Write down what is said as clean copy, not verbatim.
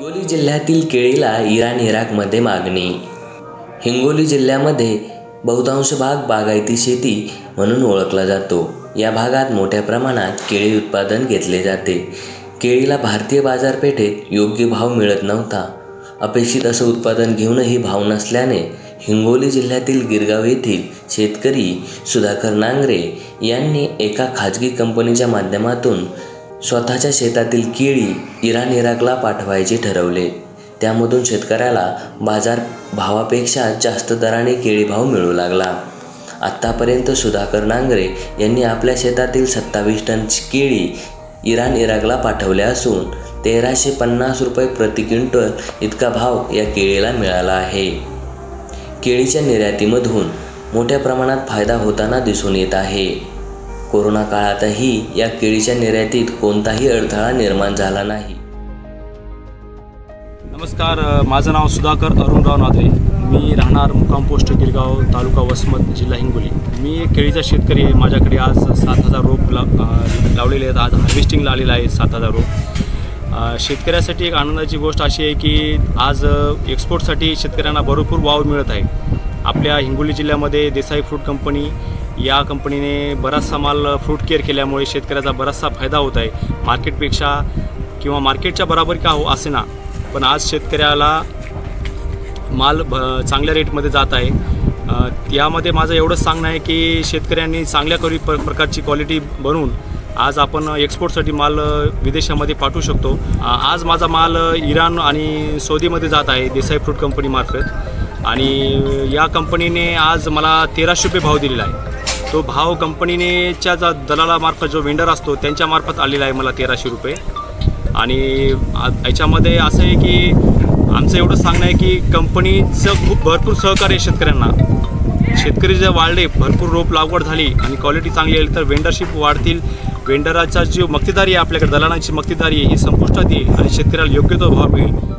हिंगोली जिल्ह्यातील केळीला इराण-इराकमध्ये मागणी। हिंगोली जिल्ह्यामध्ये बहुतांश भाग बागायती शेती म्हणून ओळखला जातो। या भागात मोठ्या प्रमाणात केळी उत्पादन घेतले जाते। केळीला भारतीय बाजारपेठेत योग्य भाव मिळत नव्हता। अपेक्षित असं उत्पादन घेऊनही भाव नसल्याने हिंगोली जिल्ह्यातील गिरगाव येथील शेतकरी सुधाकर नांगरे यांनी एका खाजगी कंपनीच्या माध्यमातून स्वतःच्या शेतातील केळी इराण-इराकला पाठवायचे ठरवले। त्यामधून शेतकऱ्याला बाजार भावापेक्षा जास्त दराने केळी भाव मिळू लागला। आत्तापर्यंत सुधाकर नांगरे यांनी आपल्या शेतातील 27 टन केळी इराण-इराकला पाठवल्या असून 1350 रुपये प्रति क्विंटल इतका भाव या केळीला मिळाला आहे। केळीच्या निर्यातीमधून मोठ्या प्रमाणात फायदा होताना दिसून येत आहे। कोरोना काळातही या केळीच्या निर्यातीत कोणताही अडथळा निर्माण झाला नाही। नमस्कार, माझं नाव सुधाकर अरुणराव नांगरे। मी राहणार मुक्काम पोस्ट गिरगाव, तालुका वसमत, जिल्हा हिंगोली। मी केळीचा शेतकरी आहे। माझ्याकडे आज 7000 रोप लावलेले आहेत। आज हार्वेस्टिंगला आलेला आहे 7000 रोप। शेतकऱ्यासाठी एक आनंदाची गोष्ट अशी आहे की आज एक्सपोर्टसाठी शेतकऱ्यांना भरपूर वाव मिळत आहे। आपल्या हिंगोली जिल्ह्यामध्ये देसाई फ्रूट कंपनी या कंपनीने बराचसा माल फ्रूट केअर केल्यामुळे शेतकऱ्याचा बराचसा फायदा होत आहे। मार्केटपेक्षा किंवा मार्केटच्या बराबर का हो असे ना, पण आज शेतकऱ्याला माल चांगल्या रेटमध्ये जात आहे। यामध्ये माझं एवढंच सांगणं आहे की शेतकऱ्यांनी चांगल्या प्रकारची क्वालिटी बनवून आज आपण एक्सपोर्टसाठी माल विदेशामध्ये पाठवू शकतो। आज माझा माल इराण आणि सौदीमध्ये जात आहे देसाई फ्रूट कंपनीमार्फत, आणि या कंपनीने आज मला 1300 रुपये भाव दिलेला आहे। तो भाव कंपनीनेच्या दलालामार्फत जो वेंडर असतो त्यांच्यामार्फत आलेला आहे मला 1300 रुपये। आणि याच्यामध्ये असं आहे की आमचं एवढं सांगणं आहे की कंपनीचं खूप भरपूर सहकार्य शेतकऱ्यांना। शेतकरी जर वाढले, भरपूर रोप लागवड झाली आणि क्वालिटी चांगली आली तर वेंडरशिप वाढतील। वेंडराचा जी मक्तेदारी आहे आपल्याकडे, दलालांची मक्तेदारी ही संपुष्टात येईल आणि शेतकऱ्याला योग्य तो भाव मिळेल।